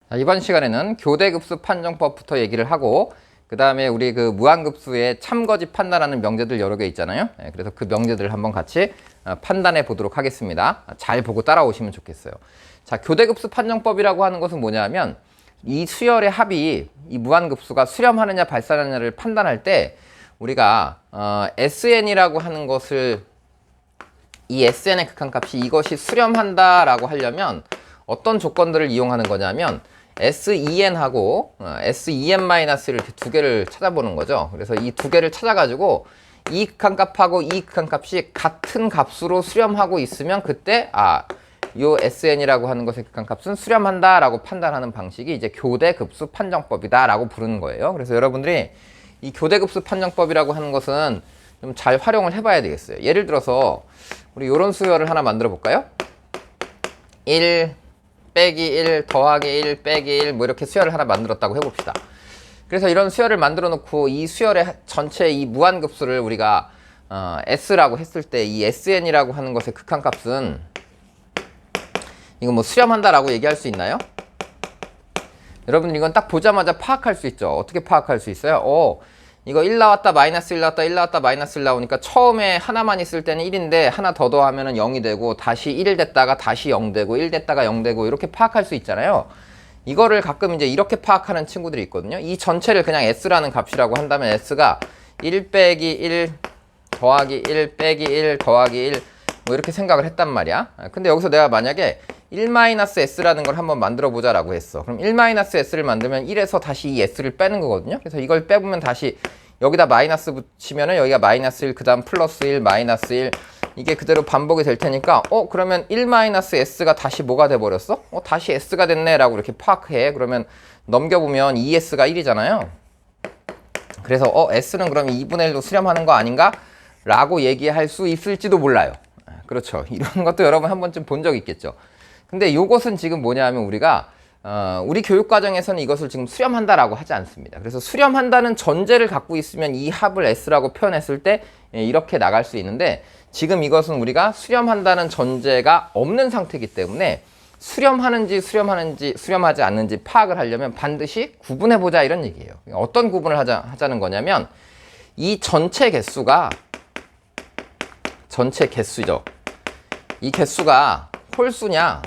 자, 이번 시간에는 교대급수 판정법부터 얘기를 하고 그 다음에 우리 그 무한급수의 참거짓 판단하는 명제들 여러 개 있잖아요. 그래서 그 명제들을 한번 같이 판단해 보도록 하겠습니다. 잘 보고 따라오시면 좋겠어요. 자, 교대급수 판정법이라고 하는 것은 뭐냐면 이 수열의 합이 이 무한급수가 수렴하느냐 발산하느냐를 판단할 때 우리가 SN이라고 하는 것을 이 SN의 극한값이 이것이 수렴한다 라고 하려면 어떤 조건들을 이용하는 거냐면 SEN하고 SEN-를 이렇게 두 개를 찾아보는 거죠. 그래서 이 두 개를 찾아가지고 이 극한값하고 이 극한값이 같은 값으로 수렴하고 있으면 그때 요 SN이라고 하는 것의 극한값은 수렴한다 라고 판단하는 방식이 이제 교대급수 판정법이다 라고 부르는 거예요. 그래서 여러분들이 이 교대급수 판정법이라고 하는 것은 좀 잘 활용을 해봐야 되겠어요. 예를 들어서 우리 요런 수열을 하나 만들어 볼까요? 1 빼기 1 더하기 1 빼기 1 뭐 이렇게 수열을 하나 만들었다고 해봅시다. 그래서 이런 수열을 만들어 놓고 이 수열의 전체 이 무한급수를 우리가 S라고 했을 때 이 SN이라고 하는 것의 극한값은 이거 뭐 수렴한다 라고 얘기할 수 있나요? 여러분 이건 딱 보자마자 파악할 수 있죠. 어떻게 파악할 수 있어요? 이거 1 나왔다 마이너스 1 나왔다 1 나왔다 마이너스 1 나오니까 처음에 하나만 있을 때는 1인데 하나 더 더하면 0이 되고 다시 1 됐다가 다시 0 되고 1 됐다가 0 되고 이렇게 파악할 수 있잖아요. 이거를 가끔 이제 이렇게 파악하는 친구들이 있거든요. 이 전체를 그냥 S라는 값이라고 한다면 S가 1 빼기 1 더하기 1 빼기 1 더하기 1 뭐 이렇게 생각을 했단 말이야. 근데 여기서 내가 만약에 1-S라는 걸 한번 만들어 보자 라고 했어. 그럼 1-S를 만들면 1에서 다시 이 S를 빼는 거거든요. 그래서 이걸 빼보면 다시 여기다 마이너스 붙이면은 여기가 마이너스 1, 그 다음 플러스 1, 마이너스 1 이게 그대로 반복이 될 테니까 그러면 1-S가 다시 뭐가 돼버렸어? 다시 S가 됐네 라고 이렇게 파악해. 그러면 넘겨보면 2S가 1이잖아요. 그래서 S는 그럼 2분의 1도 수렴하는 거 아닌가? 라고 얘기할 수 있을지도 몰라요. 그렇죠. 이런 것도 여러분 한 번쯤 본 적 있겠죠. 근데 요것은 지금 뭐냐면 우리가 우리 교육과정에서는 이것을 지금 수렴한다라고 하지 않습니다. 그래서 수렴한다는 전제를 갖고 있으면 이 합을 S라고 표현했을 때 이렇게 나갈 수 있는데 지금 이것은 우리가 수렴한다는 전제가 없는 상태이기 때문에 수렴하는지 수렴하지 않는지 파악을 하려면 반드시 구분해보자 이런 얘기예요. 어떤 구분을 하자는 거냐면 이 전체 개수가 전체 개수죠. 이 개수가 홀수냐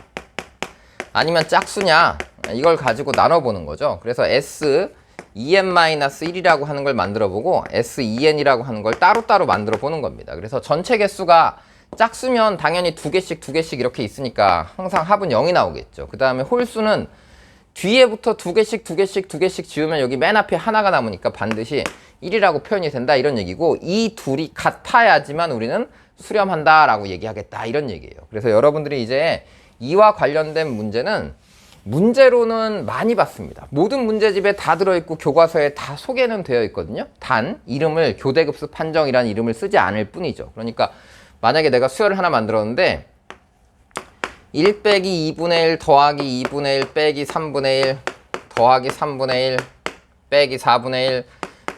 아니면 짝수냐 이걸 가지고 나눠보는 거죠. 그래서 SEN-1이라고 하는 걸 만들어보고 SEN이라고 하는 걸 따로따로 만들어보는 겁니다. 그래서 전체 개수가 짝수면 당연히 두 개씩 이렇게 있으니까 항상 합은 0이 나오겠죠. 그 다음에 홀수는 뒤에부터 두 개씩 지우면 여기 맨 앞에 하나가 남으니까 반드시 1이라고 표현이 된다 이런 얘기고 이 둘이 같아야지만 우리는 수렴한다 라고 얘기하겠다 이런 얘기예요. 그래서 여러분들이 이제 이와 관련된 문제는 문제로는 많이 봤습니다. 모든 문제집에 다 들어있고 교과서에 다 소개는 되어 있거든요. 단 이름을 교대급수 판정이라는 이름을 쓰지 않을 뿐이죠. 그러니까 만약에 내가 수열을 하나 만들었는데 1 빼기 2분의 1 더하기 2분의 1 빼기 3분의 1 더하기 3분의 1 빼기 4분의 1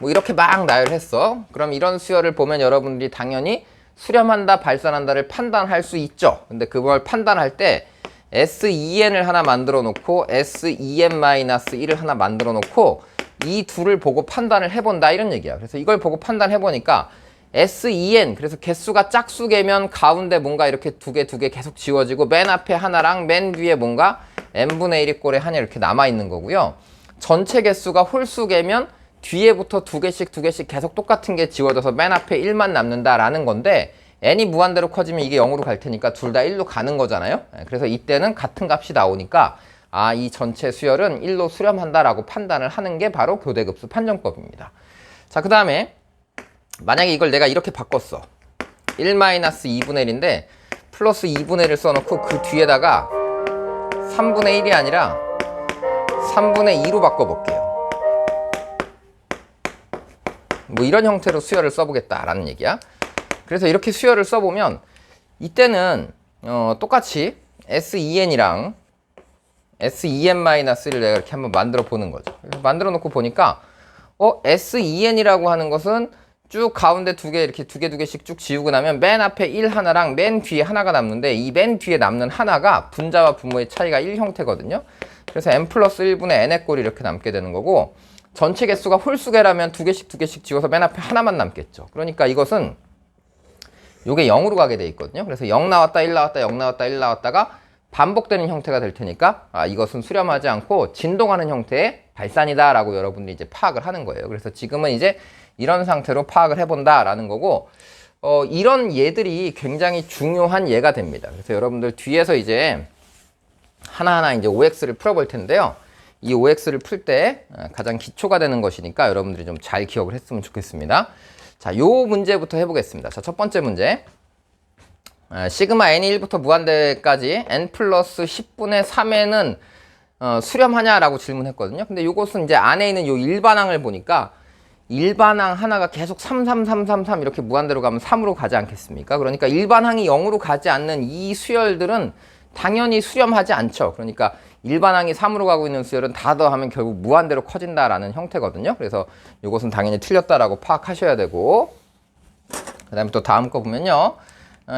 뭐 이렇게 막 나열했어. 그럼 이런 수열을 보면 여러분들이 당연히 수렴한다 발산한다를 판단할 수 있죠. 근데 그걸 판단할 때 SEN을 하나 만들어 놓고 SEN-1을 하나 만들어 놓고 이 둘을 보고 판단을 해본다 이런 얘기야. 그래서 이걸 보고 판단해 보니까 SEN 그래서 개수가 짝수개면 가운데 뭔가 이렇게 두 개 계속 지워지고 맨 앞에 하나랑 맨 뒤에 뭔가 n분의 1이 꼴에 하나 이렇게 남아 있는 거고요. 전체 개수가 홀수개면 뒤에부터 두 개씩 계속 똑같은 게 지워져서 맨 앞에 1만 남는다라는 건데 n이 무한대로 커지면 이게 0으로 갈 테니까 둘 다 1로 가는 거잖아요. 그래서 이때는 같은 값이 나오니까 이 전체 수열은 1로 수렴한다라고 판단을 하는 게 바로 교대급수 판정법입니다. 자, 그 다음에 만약에 이걸 내가 이렇게 바꿨어. 1-2분의 1인데 플러스 2분의 1을 써놓고 그 뒤에다가 3분의 1이 아니라 3분의 2로 바꿔볼게요. 뭐 이런 형태로 수열을 써보겠다라는 얘기야. 그래서 이렇게 수열을 써보면 이때는 똑같이 SEN이랑 SEN-를 내가 이렇게 한번 만들어 보는 거죠. 만들어 놓고 보니까 SEN이라고 하는 것은 쭉 가운데 두 개 이렇게 두 개씩 쭉 지우고 나면 맨 앞에 1 하나랑 맨 뒤에 하나가 남는데 이 맨 뒤에 남는 하나가 분자와 분모의 차이가 1 형태거든요. 그래서 n 플러스 1분의 n의 꼴이 이렇게 남게 되는 거고, 전체 개수가 홀수계라면 두 개씩 지워서 맨 앞에 하나만 남겠죠. 그러니까 이것은 요게 0으로 가게 돼 있거든요. 그래서 0 나왔다 1 나왔다 0 나왔다 1 나왔다가 반복되는 형태가 될 테니까 이것은 수렴하지 않고 진동하는 형태의 발산이다 라고 여러분들이 이제 파악을 하는 거예요. 그래서 지금은 이제 이런 상태로 파악을 해본다 라는 거고, 이런 예들이 굉장히 중요한 예가 됩니다. 그래서 여러분들 뒤에서 이제 하나하나 이제 OX를 풀어볼 텐데요. 이 OX를 풀 때 가장 기초가 되는 것이니까 여러분들이 좀 잘 기억을 했으면 좋겠습니다. 자, 요 문제부터 해보겠습니다. 자, 첫 번째 문제. 시그마 n이 1부터 무한대까지 n 플러스 10분의 3에는 수렴하냐라고 질문했거든요. 근데 요것은 이제 안에 있는 요 일반항을 보니까 일반항 하나가 계속 3, 3, 3, 3, 3 이렇게 무한대로 가면 3으로 가지 않겠습니까? 그러니까 일반항이 0으로 가지 않는 이 수열들은 당연히 수렴하지 않죠. 그러니까 일반항이 3으로 가고 있는 수열은 다 더하면 결국 무한대로 커진다라는 형태거든요. 그래서 이것은 당연히 틀렸다라고 파악하셔야 되고, 그 다음에 또 다음 거 보면요.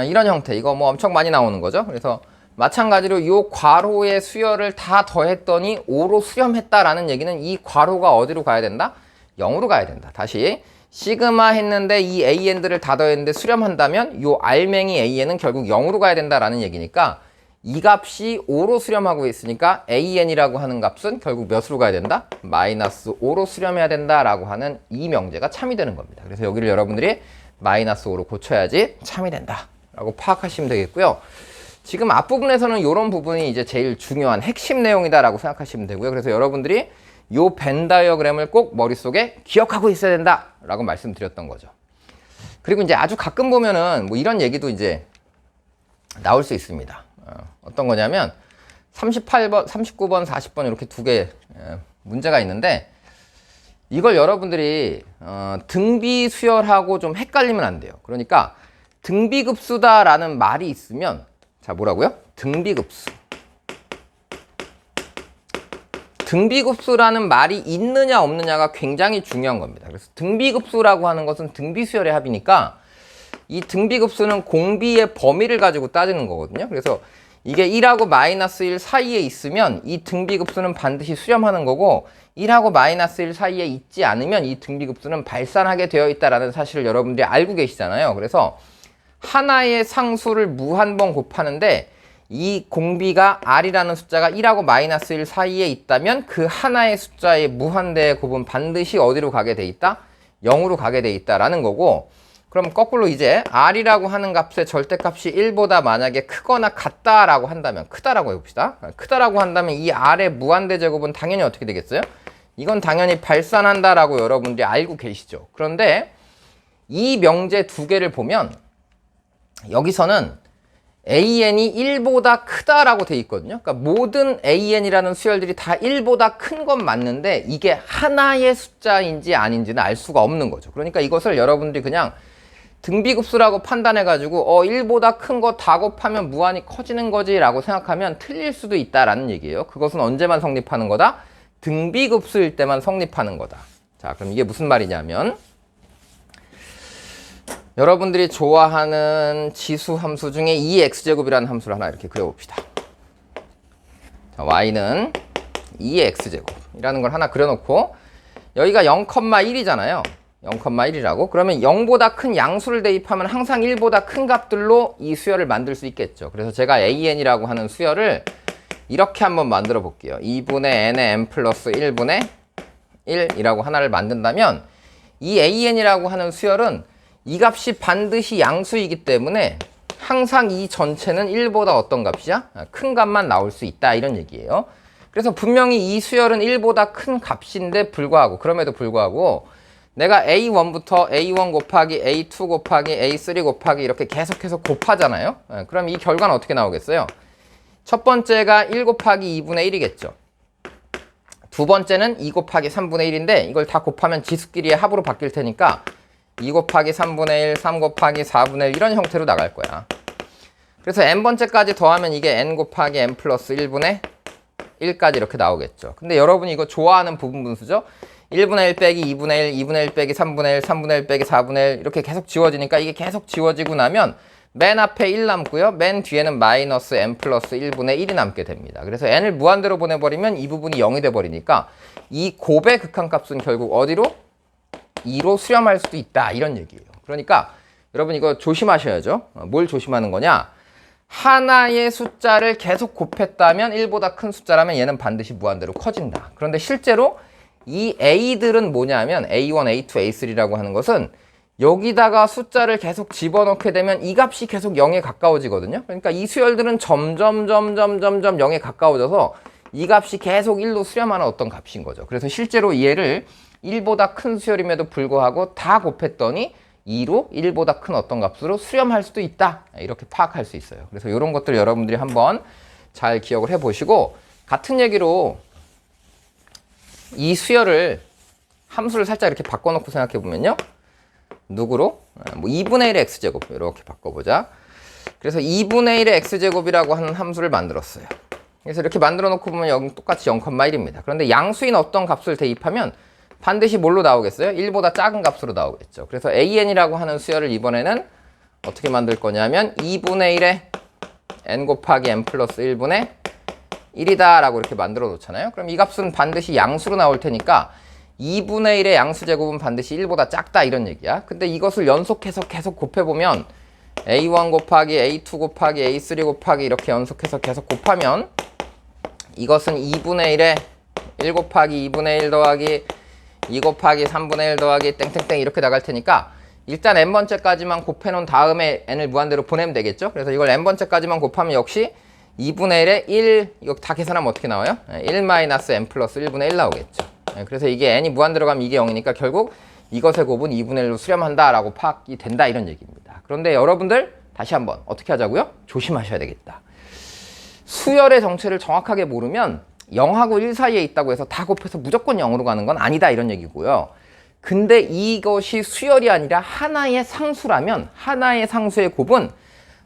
이런 형태, 이거 뭐 엄청 많이 나오는 거죠. 그래서 마찬가지로 이 괄호의 수열을 다 더했더니 5로 수렴했다라는 얘기는 이 괄호가 어디로 가야 된다? 0으로 가야 된다. 다시 시그마 했는데 이 AN들을 다 더했는데 수렴한다면 이 알맹이 AN은 결국 0으로 가야 된다라는 얘기니까 이 값이 5로 수렴하고 있으니까 AN이라고 하는 값은 결국 몇으로 가야 된다? 마이너스 5로 수렴해야 된다라고 하는 이 명제가 참이 되는 겁니다. 그래서 여기를 여러분들이 마이너스 5로 고쳐야지 참이 된다 라고 파악하시면 되겠고요. 지금 앞부분에서는 이런 부분이 이제 제일 중요한 핵심 내용이다 라고 생각하시면 되고요. 그래서 여러분들이 요 벤 다이어그램을 꼭 머릿속에 기억하고 있어야 된다 라고 말씀드렸던 거죠. 그리고 이제 아주 가끔 보면은 뭐 이런 얘기도 이제 나올 수 있습니다. 어떤 거냐면 38번, 39번, 40번 이렇게 두 개 문제가 있는데, 이걸 여러분들이 등비 수열하고 좀 헷갈리면 안 돼요. 그러니까 등비급수다라는 말이 있으면, 자 뭐라고요? 등비급수. 등비급수라는 말이 있느냐 없느냐가 굉장히 중요한 겁니다. 그래서 등비급수라고 하는 것은 등비수열의 합이니까 이 등비급수는 공비의 범위를 가지고 따지는 거거든요. 그래서 이게 1하고 마이너스 1 사이에 있으면 이 등비급수는 반드시 수렴하는 거고, 1하고 마이너스 1 사이에 있지 않으면 이 등비급수는 발산하게 되어 있다는 사실을 여러분들이 알고 계시잖아요. 그래서 하나의 상수를 무한번 곱하는데 이 공비가 r이라는 숫자가 1하고 마이너스 1 사이에 있다면 그 하나의 숫자의 무한대의 곱은 반드시 어디로 가게 돼 있다? 0으로 가게 돼 있다라는 거고, 그럼 거꾸로 이제 r이라고 하는 값의 절대값이 1보다 만약에 크거나 같다라고 한다면, 크다라고 해봅시다. 크다라고 한다면 이 r의 무한대 제곱은 당연히 어떻게 되겠어요? 이건 당연히 발산한다라고 여러분들이 알고 계시죠. 그런데 이 명제 두 개를 보면 여기서는 AN이 1보다 크다라고 돼 있거든요. 그러니까 모든 AN이라는 수열들이 다 1보다 큰 건 맞는데 이게 하나의 숫자인지 아닌지는 알 수가 없는 거죠. 그러니까 이것을 여러분들이 그냥 등비급수라고 판단해가지고 1보다 큰 거 다 곱하면 무한히 커지는 거지 라고 생각하면 틀릴 수도 있다라는 얘기예요. 그것은 언제만 성립하는 거다? 등비급수일 때만 성립하는 거다. 자, 그럼 이게 무슨 말이냐면, 여러분들이 좋아하는 지수 함수 중에 2x제곱이라는 함수를 하나 이렇게 그려봅시다. 자, y는 2x제곱이라는 걸 하나 그려놓고, 여기가 0,1이잖아요. 0,1이라고. 그러면 0보다 큰 양수를 대입하면 항상 1보다 큰 값들로 이 수열을 만들 수 있겠죠. 그래서 제가 AN이라고 하는 수열을 이렇게 한번 만들어 볼게요. 2분의 n의 n 플러스 1분의 1이라고 하나를 만든다면 이 AN이라고 하는 수열은 이 값이 반드시 양수이기 때문에 항상 이 전체는 1보다 어떤 값이야? 큰 값만 나올 수 있다, 이런 얘기예요. 그래서 분명히 이 수열은 1보다 큰 값인데 불구하고, 그럼에도 불구하고 내가 A1부터 A1 곱하기 A2 곱하기 A3 곱하기 이렇게 계속해서 곱하잖아요. 그럼 이 결과는 어떻게 나오겠어요? 첫 번째가 1 곱하기 2분의 1이겠죠. 두 번째는 2 곱하기 3분의 1인데 이걸 다 곱하면 지수끼리의 합으로 바뀔 테니까 2 곱하기 3분의 1, 3 곱하기 4분의 1 이런 형태로 나갈 거야. 그래서 n번째까지 더하면 이게 n 곱하기 n 플러스 1분의 1까지 이렇게 나오겠죠. 근데 여러분이 이거 좋아하는 부분 분수죠? 1분의 1 빼기 2분의 1, 2분의 1 빼기 3분의 1, 3분의 1 빼기 4분의 1 이렇게 계속 지워지니까 이게 계속 지워지고 나면 맨 앞에 1 남고요. 맨 뒤에는 마이너스 n 플러스 1분의 1이 남게 됩니다. 그래서 n을 무한대로 보내버리면 이 부분이 0이 돼버리니까 이 곱의 극한값은 결국 어디로? 2로 수렴할 수도 있다. 이런 얘기예요. 그러니까 여러분 이거 조심하셔야죠. 뭘 조심하는 거냐? 하나의 숫자를 계속 곱했다면 1보다 큰 숫자라면 얘는 반드시 무한대로 커진다. 그런데 실제로 이 a들은 뭐냐면 a1, a2, a3라고 하는 것은 여기다가 숫자를 계속 집어넣게 되면 이 값이 계속 0에 가까워지거든요. 그러니까 이 수열들은 점점 0에 가까워져서 이 값이 계속 1로 수렴하는 어떤 값인 거죠. 그래서 실제로 얘를 1보다 큰 수열임에도 불구하고 다 곱했더니 2로 1보다 큰 어떤 값으로 수렴할 수도 있다. 이렇게 파악할 수 있어요. 그래서 이런 것들 여러분들이 한번 잘 기억을 해보시고, 같은 얘기로 이 수열을 함수를 살짝 이렇게 바꿔놓고 생각해보면요. 누구로? 뭐 2분의 1의 x제곱 이렇게 바꿔보자. 그래서 2분의 1의 x제곱이라고 하는 함수를 만들었어요. 그래서 이렇게 만들어 놓고 보면 여기 똑같이 0,1입니다. 그런데 양수인 어떤 값을 대입하면 반드시 뭘로 나오겠어요? 1보다 작은 값으로 나오겠죠. 그래서 an이라고 하는 수열을 이번에는 어떻게 만들 거냐면 2분의 1의 n 곱하기 n 플러스 1분의 1이다 라고 이렇게 만들어 놓잖아요. 그럼 이 값은 반드시 양수로 나올 테니까 2분의 1의 양수제곱은 반드시 1보다 작다 이런 얘기야. 근데 이것을 연속해서 계속 곱해보면 a1 곱하기 a2 곱하기 a3 곱하기 이렇게 연속해서 계속 곱하면 이것은 2분의 1에 1 곱하기 2분의 1 더하기 2 곱하기 3분의 1 더하기 땡땡땡 이렇게 나갈 테니까 일단 n번째까지만 곱해놓은 다음에 n을 무한대로 보내면 되겠죠. 그래서 이걸 n번째까지만 곱하면 역시 2분의 1에 1, 이거 다 계산하면 어떻게 나와요? 1 마이너스 n 플러스 1분의 1 나오겠죠. 그래서 이게 n이 무한대로 가면 이게 0이니까 결국 이것의 곱은 2분의 1로 수렴한다 라고 파악이 된다 이런 얘기입니다. 그런데 여러분들 다시 한번 어떻게 하자고요? 조심하셔야 되겠다. 수열의 정체를 정확하게 모르면 0하고 1 사이에 있다고 해서 다 곱해서 무조건 0으로 가는 건 아니다 이런 얘기고요. 근데 이것이 수열이 아니라 하나의 상수라면 하나의 상수의 곱은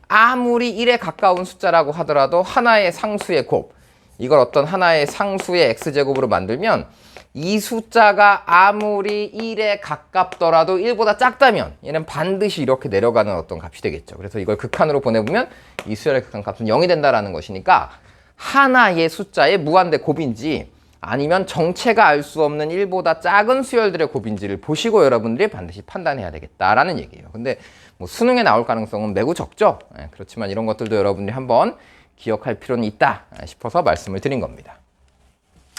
아무리 1에 가까운 숫자라고 하더라도 하나의 상수의 곱, 이걸 어떤 하나의 상수의 x제곱으로 만들면 이 숫자가 아무리 1에 가깝더라도 1보다 작다면 얘는 반드시 이렇게 내려가는 어떤 값이 되겠죠. 그래서 이걸 극한으로 보내보면 이 수열의 극한값은 0이 된다라는 것이니까 하나의 숫자의 무한대 곱인지 아니면 정체가 알 수 없는 1보다 작은 수열들의 곱인지를 보시고 여러분들이 반드시 판단해야 되겠다라는 얘기예요. 근데 뭐 수능에 나올 가능성은 매우 적죠. 그렇지만 이런 것들도 여러분들이 한번 기억할 필요는 있다 싶어서 말씀을 드린 겁니다.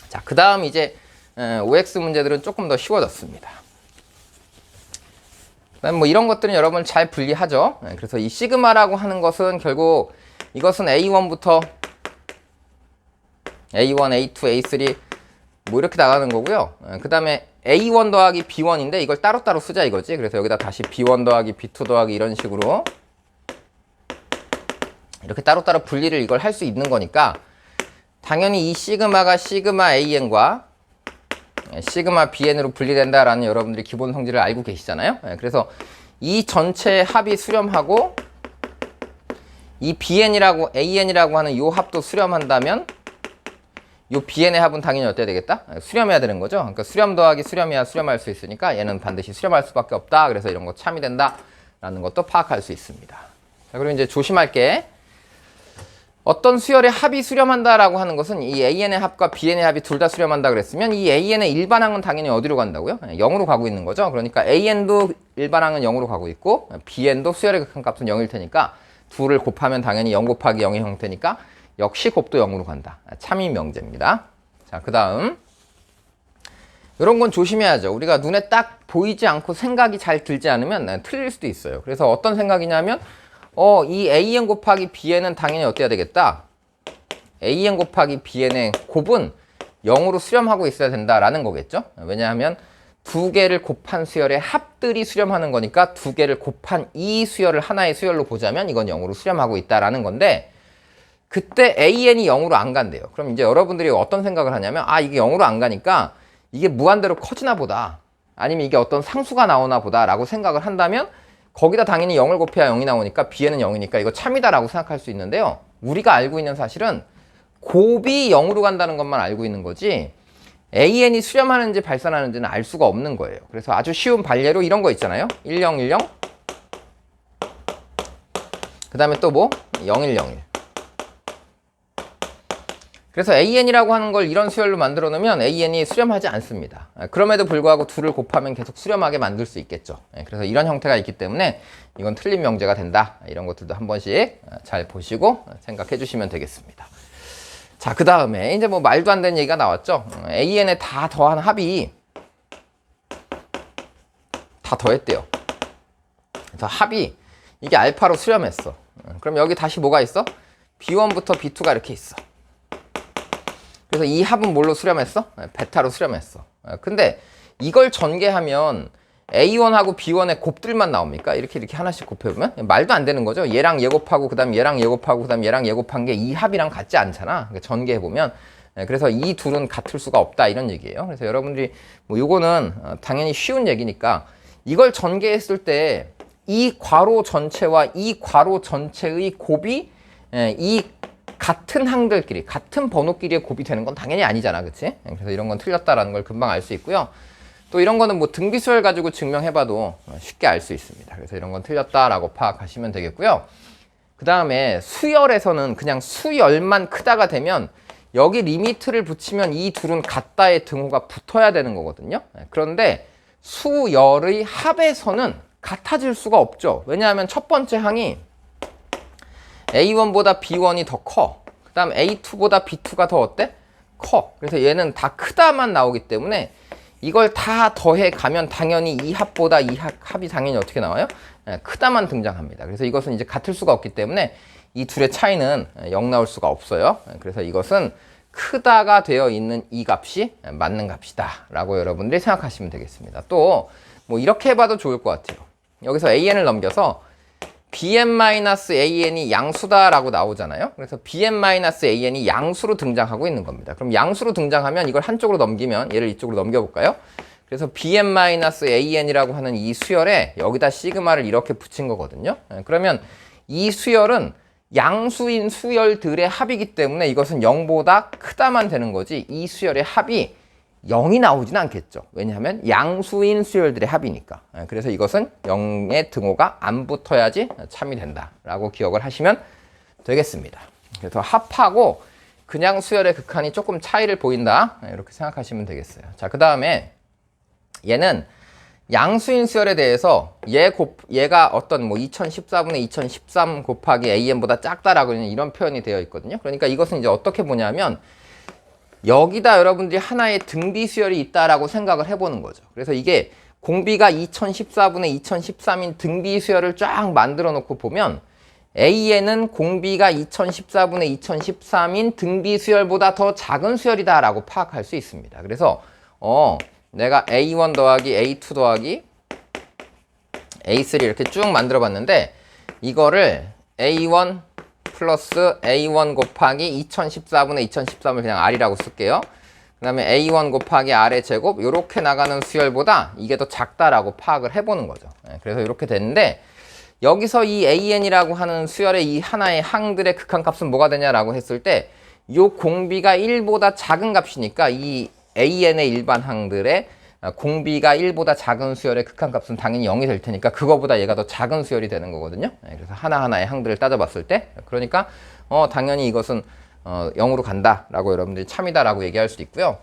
자, 그 다음 이제 OX 문제들은 조금 더 쉬워졌습니다. 그다음 뭐 이런 것들은 여러분 잘 분리하죠. 그래서 이 시그마라고 하는 것은 결국 이것은 A1부터 A1, A2, A3 뭐 이렇게 나가는 거고요. 그 다음에 A1 더하기 B1인데 이걸 따로따로 쓰자 이거지. 그래서 여기다 다시 B1 더하기 B2 더하기 이런 식으로 이렇게 따로따로 분리를 이걸 할 수 있는 거니까 당연히 이 시그마가 시그마 AN과 시그마 BN으로 분리된다라는 여러분들이 기본 성질을 알고 계시잖아요. 그래서 이 전체의 합이 수렴하고 이 BN이라고 AN이라고 하는 이 합도 수렴한다면 이 BN의 합은 당연히 어때야 되겠다? 수렴해야 되는 거죠. 그러니까 수렴 더하기 수렴해야 수렴할 수 있으니까 얘는 반드시 수렴할 수밖에 없다. 그래서 이런 거 참이 된다라는 것도 파악할 수 있습니다. 자, 그리고 이제 조심할 게 어떤 수열의 합이 수렴한다라고 하는 것은 이 AN의 합과 BN의 합이 둘 다 수렴한다 그랬으면 이 AN의 일반항은 당연히 어디로 간다고요? 0으로 가고 있는 거죠. 그러니까 AN도 일반항은 0으로 가고 있고 BN도 수열의 극한값은 0일 테니까 둘을 곱하면 당연히 0 곱하기 0의 형태니까 역시 곱도 0으로 간다. 참이 명제입니다. 자, 그 다음 이런 건 조심해야죠. 우리가 눈에 딱 보이지 않고 생각이 잘 들지 않으면 틀릴 수도 있어요. 그래서 어떤 생각이냐면 이 AN 곱하기 BN은 당연히 어때야 되겠다? AN 곱하기 BN의 곱은 0으로 수렴하고 있어야 된다라는 거겠죠? 왜냐하면 두 개를 곱한 수열의 합들이 수렴하는 거니까 두 개를 곱한 이 수열을 하나의 수열로 보자면 이건 0으로 수렴하고 있다라는 건데 그때 AN이 0으로 안 간대요. 그럼 이제 여러분들이 어떤 생각을 하냐면 이게 0으로 안 가니까 이게 무한대로 커지나 보다. 아니면 이게 어떤 상수가 나오나 보다 라고 생각을 한다면 거기다 당연히 0을 곱해야 0이 나오니까 B에는 0이니까 이거 참이다 라고 생각할 수 있는데요. 우리가 알고 있는 사실은 곱이 0으로 간다는 것만 알고 있는 거지 AN이 수렴하는지 발산하는지는 알 수가 없는 거예요. 그래서 아주 쉬운 발례로 이런 거 있잖아요. 1010 그 다음에 또 뭐? 0101. 그래서 AN이라고 하는 걸 이런 수열로 만들어 놓으면 AN이 수렴하지 않습니다. 그럼에도 불구하고 2를 곱하면 계속 수렴하게 만들 수 있겠죠. 그래서 이런 형태가 있기 때문에 이건 틀린 명제가 된다. 이런 것들도 한 번씩 잘 보시고 생각해 주시면 되겠습니다. 자, 그 다음에 이제 뭐 말도 안 되는 얘기가 나왔죠. AN에 다 더한 합이 다 더했대요. 그래서 합이 이게 알파로 수렴했어. 그럼 여기 다시 뭐가 있어? B1부터 B2가 이렇게 있어. 그래서 이 합은 뭘로 수렴했어? 베타로 수렴했어. 근데 이걸 전개하면 A1하고 B1의 곱들만 나옵니까? 이렇게 하나씩 곱해보면 말도 안 되는 거죠. 얘랑 얘 곱하고 그 다음 얘랑 얘 곱하고 그 다음 얘랑 얘 곱한 게 이 합이랑 같지 않잖아. 전개해보면. 그래서 이 둘은 같을 수가 없다 이런 얘기예요. 그래서 여러분들이 뭐 요거는 당연히 쉬운 얘기니까 이걸 전개했을 때 이 괄호 전체와 이 괄호 전체의 곱이 이 같은 항들끼리 같은 번호끼리의 곱이 되는 건 당연히 아니잖아, 그치? 그래서 이런 건 틀렸다라는 걸 금방 알 수 있고요. 또 이런 거는 뭐 등비수열 가지고 증명해봐도 쉽게 알 수 있습니다. 그래서 이런 건 틀렸다라고 파악하시면 되겠고요. 그 다음에 수열에서는 그냥 수열만 크다가 되면 여기 리미트를 붙이면 이 둘은 같다의 등호가 붙어야 되는 거거든요. 그런데 수열의 합에서는 같아질 수가 없죠. 왜냐하면 첫 번째 항이 A1보다 B1이 더 커. 그 다음 A2보다 B2가 더 어때? 커. 그래서 얘는 다 크다만 나오기 때문에 이걸 다 더해 가면 당연히 이 합보다 이 합이 당연히 어떻게 나와요? 크다만 등장합니다. 그래서 이것은 이제 같을 수가 없기 때문에 이 둘의 차이는 0 나올 수가 없어요. 그래서 이것은 크다가 되어 있는 이 값이 맞는 값이다 라고 여러분들이 생각하시면 되겠습니다. 또 뭐 이렇게 해봐도 좋을 것 같아요. 여기서 AN을 넘겨서 BN-AN이 양수다 라고 나오잖아요. 그래서 BN-AN이 양수로 등장하고 있는 겁니다. 그럼 양수로 등장하면 이걸 한쪽으로 넘기면 얘를 이쪽으로 넘겨볼까요? 그래서 BN-AN이라고 하는 이 수열에 여기다 시그마를 이렇게 붙인 거거든요. 그러면 이 수열은 양수인 수열들의 합이기 때문에 이것은 0보다 크다만 되는 거지 이 수열의 합이 0이 나오지는 않겠죠. 왜냐하면 양수인 수열들의 합이니까. 그래서 이것은 0의 등호가 안 붙어야지 참이 된다라고 기억을 하시면 되겠습니다. 그래서 합하고 그냥 수열의 극한이 조금 차이를 보인다 이렇게 생각하시면 되겠어요. 자, 그 다음에 얘는 양수인 수열에 대해서 얘가 어떤 뭐 2014분의 2013 곱하기 AN보다 작다라고 이런 표현이 되어 있거든요. 그러니까 이것은 이제 어떻게 보냐면 여기다 여러분들이 하나의 등비 수열이 있다라고 생각을 해보는 거죠. 그래서 이게 공비가 2014분의 2013인 등비 수열을 쫙 만들어 놓고 보면 A에는 공비가 2014분의 2013인 등비 수열보다 더 작은 수열이다 라고 파악할 수 있습니다. 그래서 내가 A1 더하기 A2 더하기 A3 이렇게 쭉 만들어 봤는데 이거를 A1 플러스 A1 곱하기 2014분의 2013을 그냥 R이라고 쓸게요. 그 다음에 A1 곱하기 R의 제곱 이렇게 나가는 수열보다 이게 더 작다라고 파악을 해보는 거죠. 그래서 이렇게 됐는데 여기서 이 AN이라고 하는 수열의 이 하나의 항들의 극한값은 뭐가 되냐라고 했을 때 이 공비가 1보다 작은 값이니까 이 AN의 일반 항들의 공비가 1보다 작은 수열의 극한값은 당연히 0이 될 테니까 그거보다 얘가 더 작은 수열이 되는 거거든요. 그래서 하나하나의 항들을 따져봤을 때 그러니까 당연히 이것은 0으로 간다라고 여러분들이 참이다라고 얘기할 수 있고요.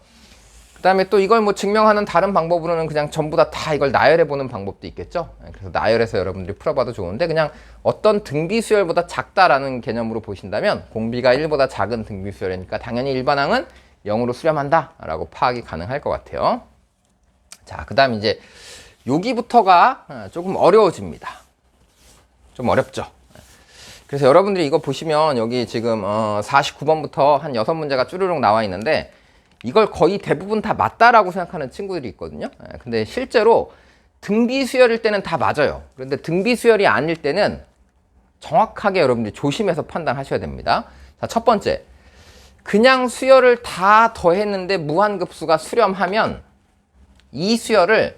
그 다음에 또 이걸 뭐 증명하는 다른 방법으로는 그냥 전부 다 이걸 나열해보는 방법도 있겠죠. 그래서 나열해서 여러분들이 풀어봐도 좋은데 그냥 어떤 등비 수열보다 작다라는 개념으로 보신다면 공비가 1보다 작은 등비 수열이니까 당연히 일반항은 0으로 수렴한다 라고 파악이 가능할 것 같아요. 자, 그 다음 이제 여기부터가 조금 어려워집니다. 좀 어렵죠. 그래서 여러분들이 이거 보시면 여기 지금 49번부터 한 6문제가 쭈르륵 나와 있는데 이걸 거의 대부분 다 맞다라고 생각하는 친구들이 있거든요. 근데 실제로 등비 수열일 때는 다 맞아요. 그런데 등비 수열이 아닐 때는 정확하게 여러분들이 조심해서 판단하셔야 됩니다. 자, 첫 번째, 그냥 수열을 다 더했는데 무한급수가 수렴하면 이 수열을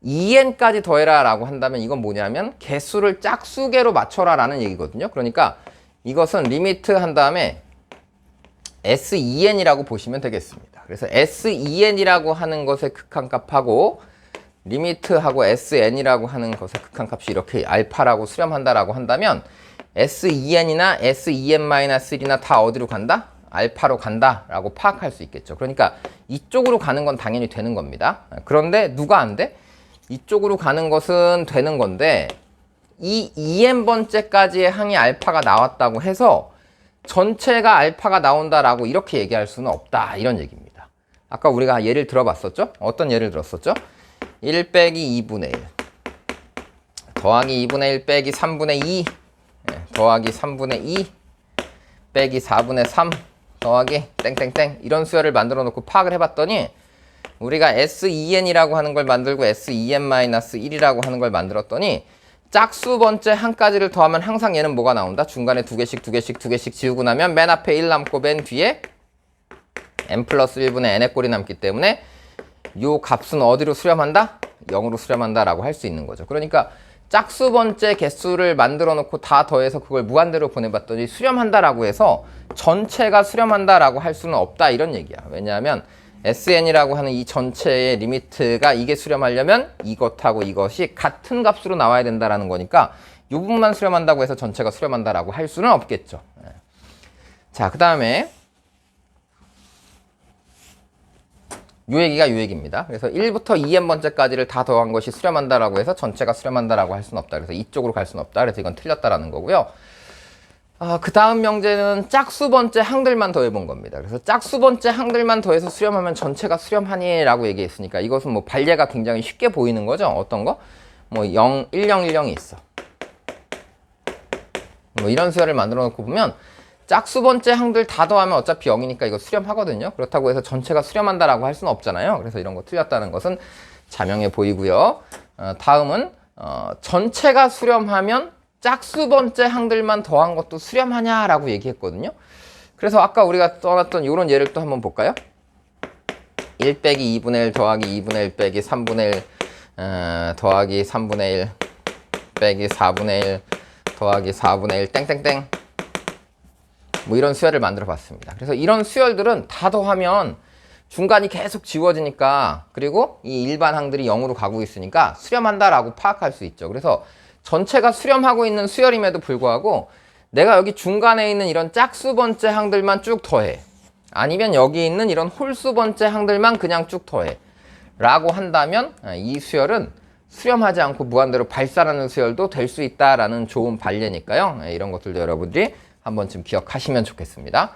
2n까지 더해라 라고 한다면 이건 뭐냐면 개수를 짝수개로 맞춰라 라는 얘기거든요. 그러니까 이것은 리미트 한 다음에 S2n이라고 보시면 되겠습니다. 그래서 S2n이라고 하는 것의 극한값하고 리미트하고 SN이라고 하는 것의 극한값이 이렇게 알파라고 수렴한다라고 한다면 SEN이나 SEN-1이나 다 어디로 간다? 알파로 간다 라고 파악할 수 있겠죠. 그러니까 이쪽으로 가는 건 당연히 되는 겁니다. 그런데 누가 안 돼? 이쪽으로 가는 것은 되는 건데 이 EN번째까지의 항이 알파가 나왔다고 해서 전체가 알파가 나온다라고 이렇게 얘기할 수는 없다, 이런 얘기입니다. 아까 우리가 예를 들어봤었죠? 어떤 예를 들었었죠? 1 빼기 2분의 1 더하기 2분의 1 빼기 3분의 2 더하기 3분의 2 빼기 4분의 3 더하기 땡땡땡, 이런 수열을 만들어 놓고 파악을 해봤더니 우리가 SEN이라고 하는 걸 만들고 SEN-1이라고 하는 걸 만들었더니 짝수 번째 한까지를 더하면 항상 얘는 뭐가 나온다? 중간에 두 개씩 지우고 나면 맨 앞에 1 남고 맨 뒤에 n 플러스 1분의 n의 꼴이 남기 때문에 요 값은 어디로 수렴한다? 0으로 수렴한다 라고 할 수 있는 거죠. 그러니까 짝수 번째 개수를 만들어 놓고 다 더해서 그걸 무한대로 보내봤더니 수렴한다 라고 해서 전체가 수렴한다 라고 할 수는 없다, 이런 얘기야. 왜냐하면 SN이라고 하는 이 전체의 리미트가 이게 수렴하려면 이것하고 이것이 같은 값으로 나와야 된다라는 거니까 이 부분만 수렴한다고 해서 전체가 수렴한다라고 할 수는 없겠죠. 자, 그 다음에 요 얘기가 요 얘기입니다. 그래서 1부터 2n번째까지를 다 더한 것이 수렴한다라고 해서 전체가 수렴한다라고 할 수는 없다. 그래서 이쪽으로 갈 수는 없다. 그래서 이건 틀렸다라는 거고요. 그 다음 명제는 짝수 번째 항들만 더해본 겁니다. 그래서 짝수 번째 항들만 더해서 수렴하면 전체가 수렴하니 라고 얘기했으니까 이것은 뭐 발례가 굉장히 쉽게 보이는 거죠. 어떤 거? 뭐 0, 1010이 있어. 뭐 이런 수열을 만들어 놓고 보면 짝수 번째 항들 다 더하면 어차피 0이니까 이거 수렴하거든요. 그렇다고 해서 전체가 수렴한다라고 할 수는 없잖아요. 그래서 이런 거 틀렸다는 것은 자명해 보이고요. 다음은 전체가 수렴하면 짝수 번째 항들만 더한 것도 수렴하냐라고 얘기했거든요. 그래서 아까 우리가 써놨던 이런 예를 또 한번 볼까요? 1 빼기 2분의 1 더하기 2분의 1 빼기 3분의 1 더하기 3분의 1 빼기 4분의 1 더하기 4분의 1 땡땡땡, 뭐 이런 수열을 만들어 봤습니다. 그래서 이런 수열들은 다 더하면 중간이 계속 지워지니까, 그리고 이 일반 항들이 0으로 가고 있으니까 수렴한다라고 파악할 수 있죠. 그래서 전체가 수렴하고 있는 수열임에도 불구하고 내가 여기 중간에 있는 이런 짝수 번째 항들만 쭉 더해, 아니면 여기 있는 이런 홀수 번째 항들만 그냥 쭉 더해 라고 한다면 이 수열은 수렴하지 않고 무한대로 발산하는 수열도 될 수 있다라는 좋은 반례니까요. 이런 것들도 여러분들이 한 번쯤 기억하시면 좋겠습니다.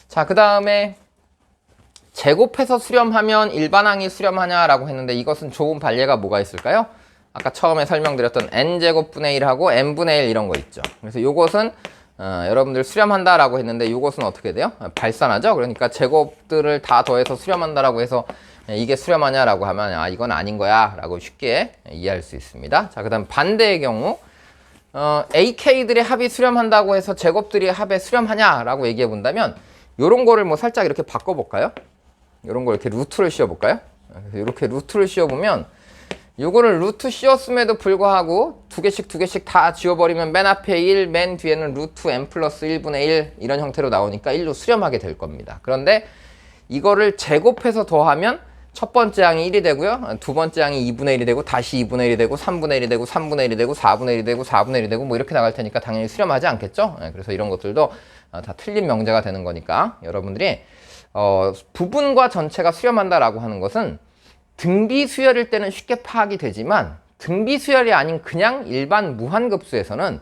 자, 그 다음에 제곱해서 수렴하면 일반항이 수렴하냐라고 했는데 이것은 좋은 반례가 뭐가 있을까요? 아까 처음에 설명드렸던 n제곱분의 1하고 n분의 1 이런 거 있죠. 그래서 요것은 여러분들 수렴한다라고 했는데 요것은 어떻게 돼요? 발산하죠. 그러니까 제곱들을 다 더해서 수렴한다라고 해서 이게 수렴하냐라고 하면 이건 아닌 거야 라고 쉽게 이해할 수 있습니다. 자, 그 다음 반대의 경우 AK들의 합이 수렴한다고 해서 제곱들이 합에 수렴하냐라고 얘기해 본다면 요런 거를 뭐 살짝 이렇게 바꿔볼까요? 요런 걸 이렇게 루트를 씌워볼까요? 이렇게 루트를 씌워보면 요거를 루트 씌웠음에도 불구하고 두 개씩 다 지워버리면 맨 앞에 1, 맨 뒤에는 루트 n 플러스 1분의 1 이런 형태로 나오니까 1로 수렴하게 될 겁니다. 그런데 이거를 제곱해서 더하면 첫 번째 항이 1이 되고요. 두 번째 항이 2분의 1이 되고 다시 2분의 1이 되고 3분의 1이 되고 3분의 1이 되고 4분의 1이 되고 4분의 1이 되고 뭐 이렇게 나갈 테니까 당연히 수렴하지 않겠죠. 그래서 이런 것들도 다 틀린 명제가 되는 거니까 여러분들이 부분과 전체가 수렴한다라고 하는 것은 등비 수열일 때는 쉽게 파악이 되지만 등비 수열이 아닌 그냥 일반 무한급수에서는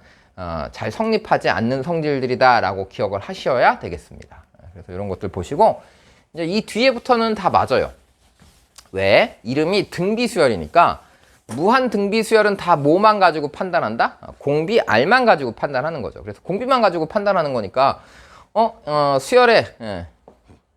잘 성립하지 않는 성질들이다라고 기억을 하셔야 되겠습니다. 그래서 이런 것들 보시고 이제 이 뒤에부터는 다 맞아요. 왜? 이름이 등비수열이니까 무한 등비수열은 다 뭐만 가지고 판단한다? 공비 R만 가지고 판단하는 거죠. 그래서 공비만 가지고 판단하는 거니까 수열에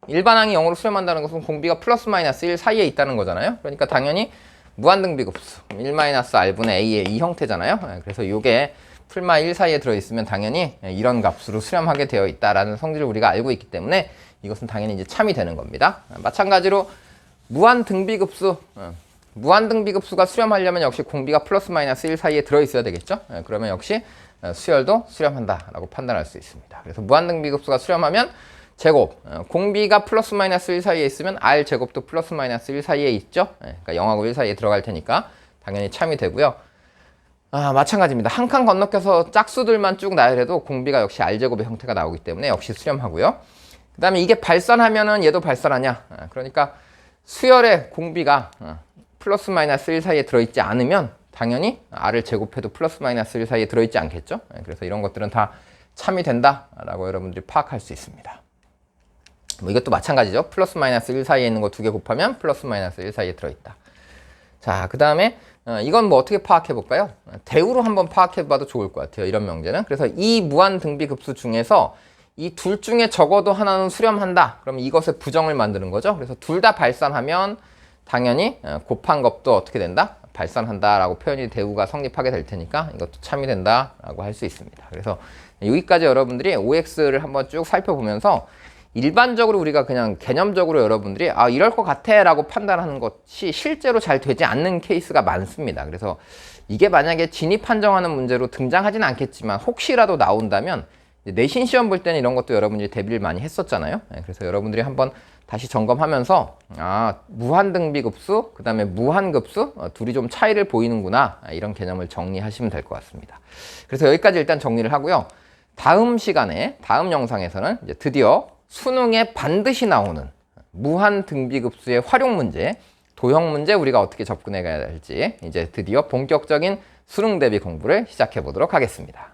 일반항이 0으로 수렴한다는 것은 공비가 플러스 마이너스 1 사이에 있다는 거잖아요. 그러니까 당연히 무한등비급수 1-R분의 A의 이 형태잖아요. 그래서 이게 풀마 1 사이에 들어있으면 당연히 이런 값으로 수렴하게 되어 있다라는 성질을 우리가 알고 있기 때문에 이것은 당연히 이제 참이 되는 겁니다. 마찬가지로 무한등비급수가 수렴하려면 역시 공비가 플러스 마이너스 1 사이에 들어있어야 되겠죠. 그러면 역시 수열도 수렴한다라고 판단할 수 있습니다. 그래서 무한등비급수가 수렴하면 제곱, 공비가 플러스 마이너스 1 사이에 있으면 R 제곱도 플러스 마이너스 1 사이에 있죠. 그러니까 0하고 1 사이에 들어갈 테니까 당연히 참이 되고요. 마찬가지입니다. 한 칸 건너뛰어서 짝수들만 쭉 나열해도 공비가 역시 R제곱의 형태가 나오기 때문에 역시 수렴하고요. 그 다음에 이게 발산하면은 얘도 발산하냐? 그러니까 수열의 공비가 플러스 마이너스 1 사이에 들어있지 않으면 당연히 R을 제곱해도 플러스 마이너스 1 사이에 들어있지 않겠죠? 그래서 이런 것들은 다 참이 된다라고 여러분들이 파악할 수 있습니다. 뭐 이것도 마찬가지죠. 플러스 마이너스 1 사이에 있는 거 2개 곱하면 플러스 마이너스 1 사이에 들어있다. 자, 그 다음에 이건 뭐 어떻게 파악해 볼까요? 대우로 한번 파악해 봐도 좋을 것 같아요. 이런 명제는. 그래서 이 무한 등비급수 중에서 이 둘 중에 적어도 하나는 수렴한다. 그럼 이것의 부정을 만드는 거죠. 그래서 둘 다 발산하면 당연히 곱한 값도 어떻게 된다? 발산한다라고 표현이 대우가 성립하게 될 테니까 이것도 참이 된다라고 할 수 있습니다. 그래서 여기까지 여러분들이 OX를 한번 쭉 살펴보면서 일반적으로 우리가 그냥 개념적으로 여러분들이 이럴 것 같아 라고 판단하는 것이 실제로 잘 되지 않는 케이스가 많습니다. 그래서 이게 만약에 진입 판정하는 문제로 등장하지는 않겠지만 혹시라도 나온다면 내신 시험 볼 때는 이런 것도 여러분들이 대비를 많이 했었잖아요. 그래서 여러분들이 한번 다시 점검하면서 무한등비급수 그 다음에 무한급수 둘이 좀 차이를 보이는구나 이런 개념을 정리하시면 될 것 같습니다. 그래서 여기까지 일단 정리를 하고요. 다음 시간에 다음 영상에서는 이제 드디어 수능에 반드시 나오는 무한등비급수의 활용 문제, 도형 문제 우리가 어떻게 접근해 가야 할지 이제 드디어 본격적인 수능 대비 공부를 시작해 보도록 하겠습니다.